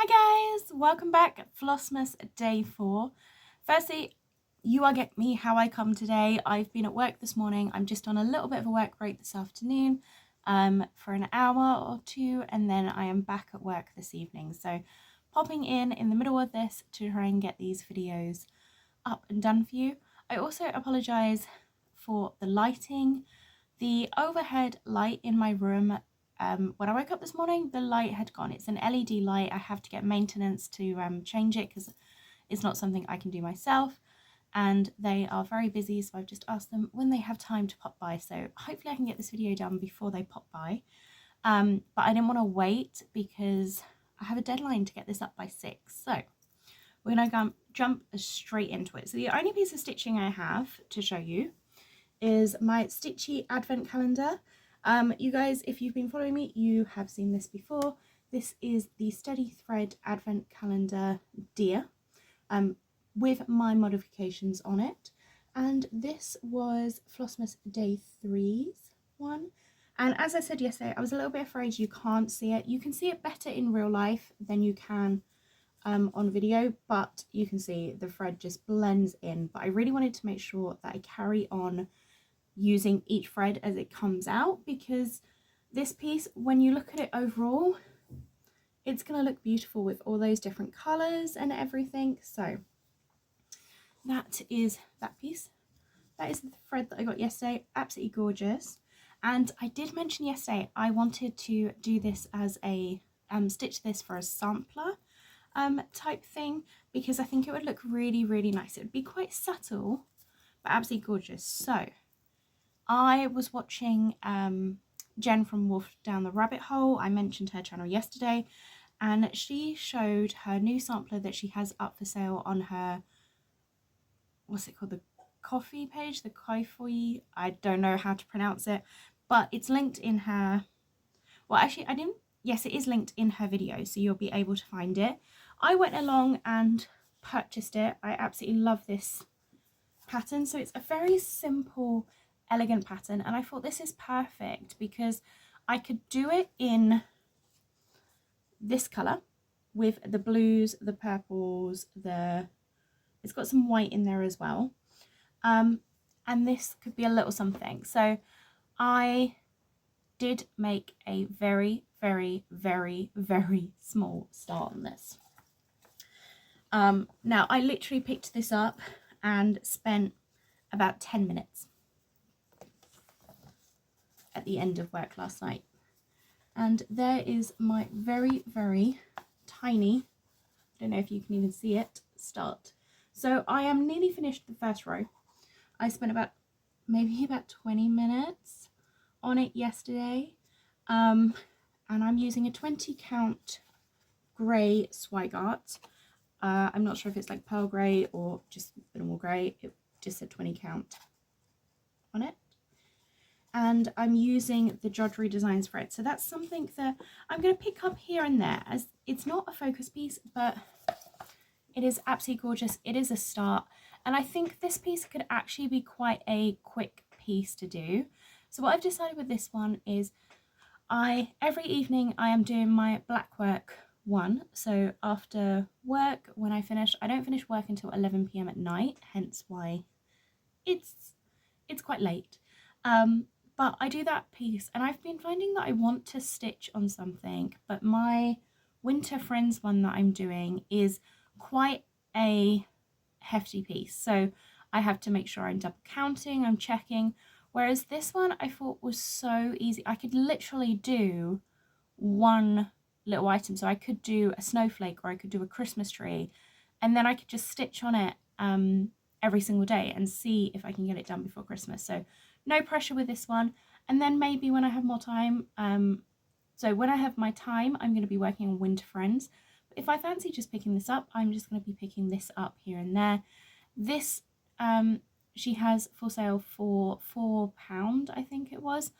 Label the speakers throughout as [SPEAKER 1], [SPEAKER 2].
[SPEAKER 1] Hi guys, welcome back. Flossmas day 4. Firstly, you are getting me how I come today. I've been at work this morning. I'm just on a little bit of a work break this afternoon for an hour or two, and then I am back at work this evening. So popping in the middle of this to try and get these videos up and done for you. I also apologize for the lighting. The overhead light in my room, when I woke up this morning, the light had gone. It's an LED light. I have to get maintenance to change it because it's not something I can do myself, and they are very busy, so I've just asked them when they have time to pop by. So hopefully I can get this video done before they pop by, but I didn't want to wait because I have a deadline to get this up by 6. So we're going to jump straight into it. So the only piece of stitching I have to show you is my Stitchy advent calendar. You guys, if you've been following me, you have seen this before. This is the Steady Thread advent calendar Dear, with my modifications on it. And this was Flossmas day 3's one. And as I said yesterday, I was a little bit afraid you can't see it. You can see it better in real life than you can on video, but you can see the thread just blends in. But I really wanted to make sure that I carry on using each thread as it comes out, because this piece, when you look at it overall, it's going to look beautiful with all those different colors and everything. So that is that piece. That is the thread that I got yesterday. Absolutely gorgeous. And I did mention yesterday I wanted to do this as a stitch this for a sampler type thing, because I think it would look really nice. It would be quite subtle but absolutely gorgeous. So I was watching Jen from Wolf Down the Rabbit Hole. I mentioned her channel yesterday, and she showed her new sampler that she has up for sale on her, what's it called, the coffee page, the Kofi, I don't know how to pronounce it, but it's linked in her, well actually I didn't, yes it is linked in her video, so you'll be able to find it. I went along and purchased it. I absolutely love this pattern. So it's a very simple, elegant pattern, and I thought this is perfect because I could do it in this colour with the blues, the purples, it's got some white in there as well, and this could be a little something. So I did make a very small start on this. Now I literally picked this up and spent about 10 minutes at the end of work last night. And there is my very tiny, I don't know if you can even see it, start. So I am nearly finished the first row. I spent maybe about 20 minutes on it yesterday. And I'm using a 20 count grey Swigart. I'm not sure if it's like pearl grey or just normal grey. It just said 20 count on it. And I'm using the Jodrell Designs thread. So that's something that I'm going to pick up here and there, as it's not a focus piece, but it is absolutely gorgeous. It is a start. And I think this piece could actually be quite a quick piece to do. So what I've decided with this one is every evening I am doing my black work one. So after work, when I finish, I don't finish work until 11 p.m. at night, hence why it's quite late. But I do that piece, and I've been finding that I want to stitch on something, but my Winter Friends one that I'm doing is quite a hefty piece. So I have to make sure I'm double counting, I'm checking. Whereas this one I thought was so easy. I could literally do one little item. So I could do a snowflake, or I could do a Christmas tree, and then I could just stitch on it every single day and see if I can get it done before Christmas. So no pressure with this one. And then maybe when I have more time, so when I have my time, I'm going to be working on Winter Friends. But if I fancy just picking this up, I'm just going to be picking this up here and there. This she has for sale for £4, I think it was,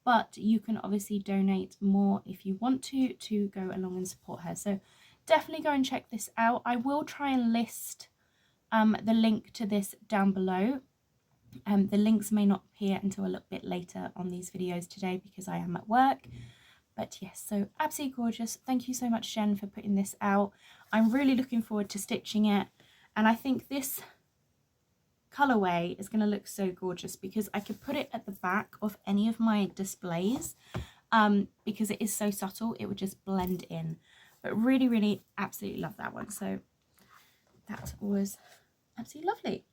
[SPEAKER 1] but you can obviously donate more if you want to go along and support her. So definitely go and check this out. I will try and list the link to this down below. The links may not appear until a little bit later on these videos today because I am at work, But yes, so absolutely gorgeous. Thank you so much, Jen, for putting this out. I'm really looking forward to stitching it. And I think this colorway is going to look so gorgeous because I could put it at the back of any of my displays because it is so subtle, it would just blend in. But really, really absolutely love that one. So that was absolutely lovely.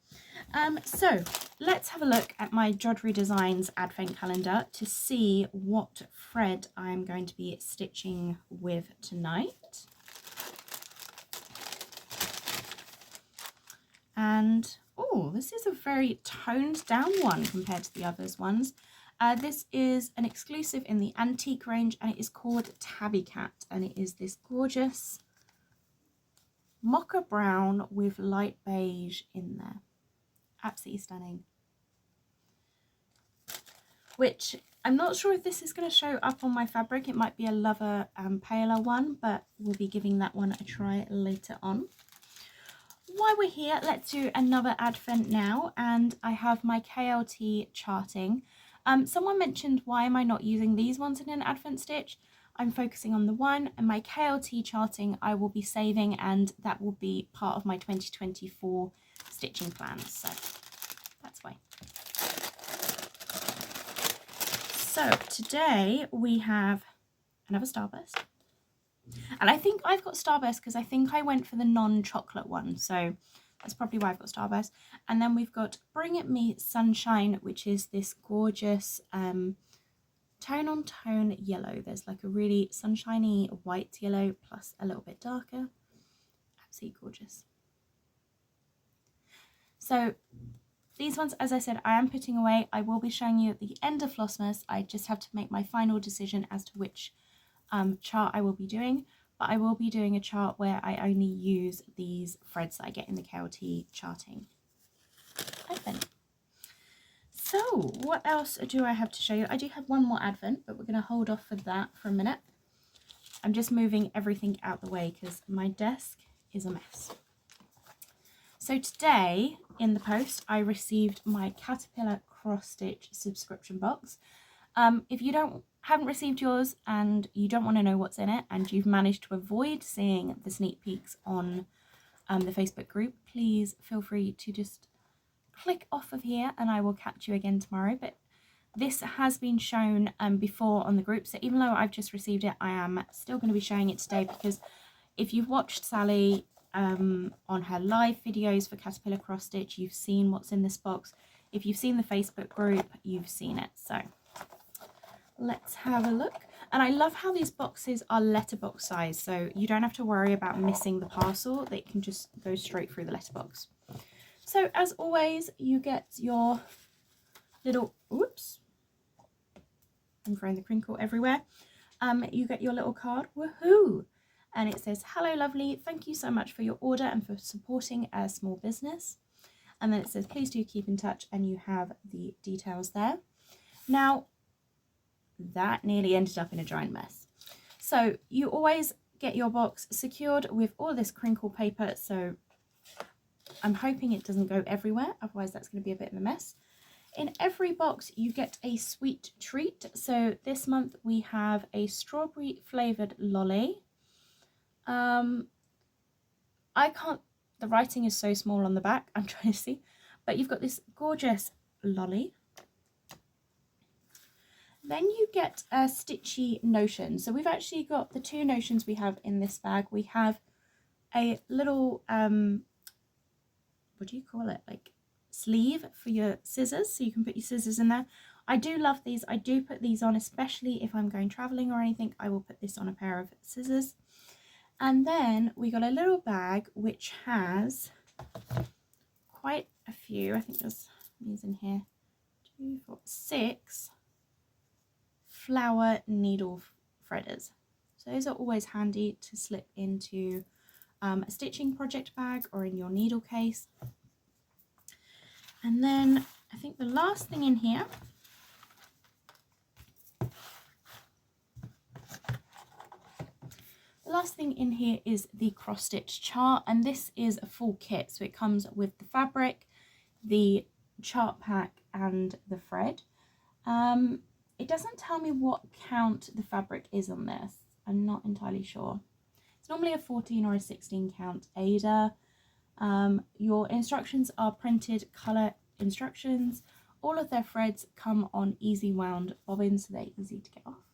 [SPEAKER 1] So let's have a look at my Jodrell Designs advent calendar to see what thread I'm going to be stitching with tonight. And oh, this is a very toned down one compared to the others ones. This is an exclusive in the antique range and it is called Tabby Cat, and it is this gorgeous mocha brown with light beige in there. Absolutely stunning. Which I'm not sure if this is going to show up on my fabric. It might be a Lover paler one, but we'll be giving that one a try later on. While we're here, let's do another advent now, and I have my KLT charting. Someone mentioned, why am I not using these ones in an advent stitch? I'm focusing on the one, and my KLT charting I will be saving, and that will be part of my 2024 stitching plans, so that's why. So today we have another Starburst. And I think I've got Starburst because I think I went for the non-chocolate one. So that's probably why I've got Starburst. And then we've got Bring It Me Sunshine, which is this gorgeous tone on tone yellow. There's like a really sunshiny white yellow plus a little bit darker. Absolutely gorgeous. So these ones, as I said, I am putting away. I will be showing you at the end of Flossmas. I just have to make my final decision as to which chart I will be doing, but I will be doing a chart where I only use these threads that I get in the KLT charting advent. So what else do I have to show you? I do have one more advent, but we're going to hold off for that for a minute. I'm just moving everything out the way because my desk is a mess. So today in the post I received my Caterpillar CrossStitch subscription box. If you haven't received yours and you don't want to know what's in it and you've managed to avoid seeing the sneak peeks on the Facebook group, please feel free to just click off of here and I will catch you again tomorrow. But this has been shown before on the group, so even though I've just received it, I am still going to be showing it today because if you've watched Sally on her live videos for Caterpillar CrossStitch, you've seen what's in this box. If you've seen the Facebook group, you've seen it. So let's have a look. And I love how these boxes are letterbox size, so you don't have to worry about missing the parcel. They can just go straight through the letterbox. So as always, you get your little, oops, I'm throwing the crinkle everywhere. You get your little card, woohoo! And it says, hello lovely, thank you so much for your order and for supporting a small business. And then it says, please do keep in touch, and you have the details there. Now, that nearly ended up in a giant mess. So you always get your box secured with all this crinkle paper, so I'm hoping it doesn't go everywhere, otherwise that's going to be a bit of a mess. In every box you get a sweet treat. So this month we have a strawberry flavoured lolly. I can't, the writing is so small on the back, I'm trying to see, but you've got this gorgeous lolly. Then you get a stitchy notion. So we've actually got the two notions we have in this bag. We have a little, what do you call it? Like sleeve for your scissors. So you can put your scissors in there. I do love these. I do put these on, especially if I'm going traveling or anything. I will put this on a pair of scissors. And then we got a little bag which has quite a few. I think there's these in here. 2, 4, 6 flower needle threaders. So those are always handy to slip into a stitching project bag or in your needle case. And then I think the last thing in here is the cross stitch chart, and this is a full kit, so it comes with the fabric, the chart pack and the thread. It doesn't tell me what count the fabric is on this. I'm not entirely sure. It's normally a 14 or a 16 count Aida. Your instructions are printed colour instructions. All of their threads come on easy wound bobbins, so they're easy to get off.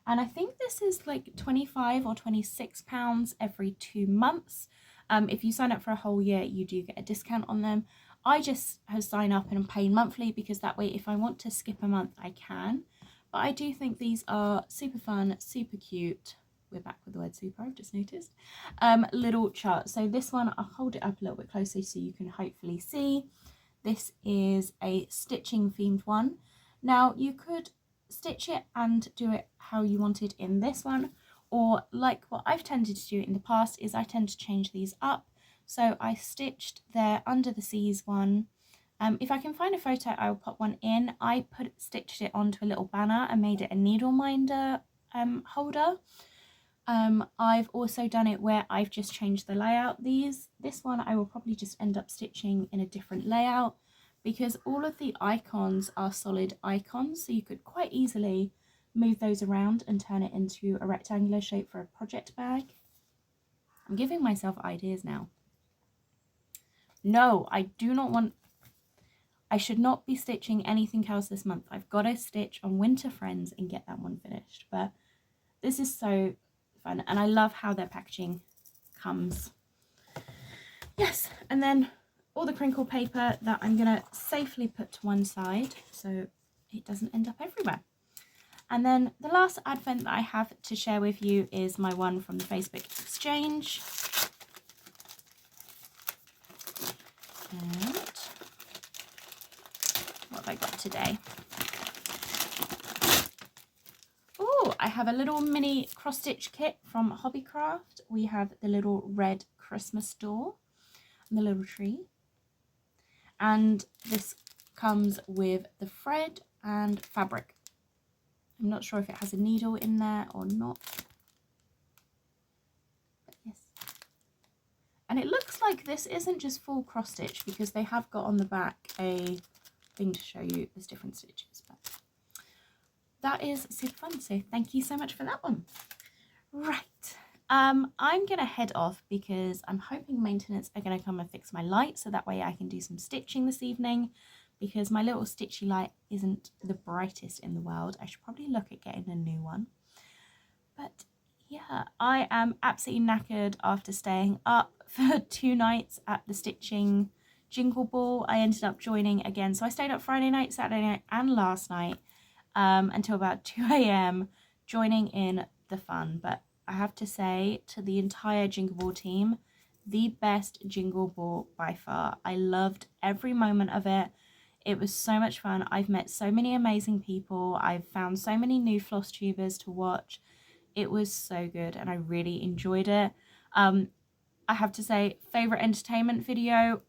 [SPEAKER 1] And I think this is like 25 or 26 pounds every 2 months. If you sign up for a whole year, you do get a discount on them. I just have signed up and I'm paying monthly because that way if I want to skip a month, I can. But I do think these are super fun, super cute. We're back with the word super, I've just noticed. Little chart. So this one, I'll hold it up a little bit closer so you can hopefully see. This is a stitching themed one. Now you could stitch it and do it how you wanted in this one, or like what I've tended to do in the past is I tend to change these up. So I stitched their Under the Seas one. If I can find a photo, I'll put one in. I stitched it onto a little banner and made it a needle minder holder. I've also done it where I've just changed the layout. This one I will probably just end up stitching in a different layout because all of the icons are solid icons, so you could quite easily move those around and turn it into a rectangular shape for a project bag. I'm giving myself ideas now. No, I do not want... I should not be stitching anything else this month. I've got to stitch on Winter Friends and get that one finished. But this is so fun, and I love how their packaging comes. Yes, and then all the crinkle paper that I'm going to safely put to one side so it doesn't end up everywhere. And then the last advent that I have to share with you is my one from the Facebook exchange. And what have I got today? Oh, I have a little mini cross-stitch kit from Hobbycraft. We have the little red Christmas door and the little tree. And this comes with the thread and fabric. I'm not sure if it has a needle in there or not. But yes. And it looks like this isn't just full cross stitch because they have got on the back a thing to show you there's different stitches. But that is super fun. So thank you so much for that one. Right. I'm going to head off because I'm hoping maintenance are going to come and fix my light so that way I can do some stitching this evening, because my little stitchy light isn't the brightest in the world. I should probably look at getting a new one. But yeah, I am absolutely knackered after staying up for 2 nights at the stitching jingle ball. I ended up joining again. So I stayed up Friday night, Saturday night and last night until about 2 AM joining in the fun. But I have to say, to the entire Jingle Ball team, the best Jingle Ball by far. I loved every moment of it. It was so much fun. I've met so many amazing people. I've found so many new floss tubers to watch. It was so good and I really enjoyed it. I have to say, favourite entertainment video,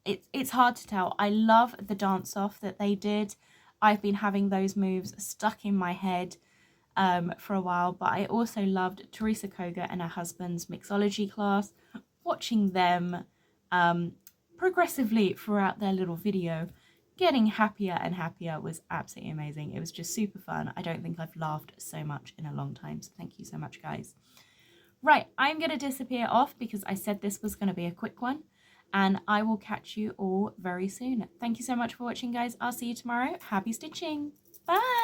[SPEAKER 1] it's hard to tell. I love the dance off that they did. I've been having those moves stuck in my head for a while, but I also loved Teresa Koga and her husband's mixology class. Watching them progressively throughout their little video, getting happier and happier, was absolutely amazing. It was just super fun. I don't think I've laughed so much in a long time, so thank you so much, guys. Right, I'm going to disappear off because I said this was going to be a quick one, and I will catch you all very soon. Thank you so much for watching, guys. I'll see you tomorrow. Happy stitching. Bye!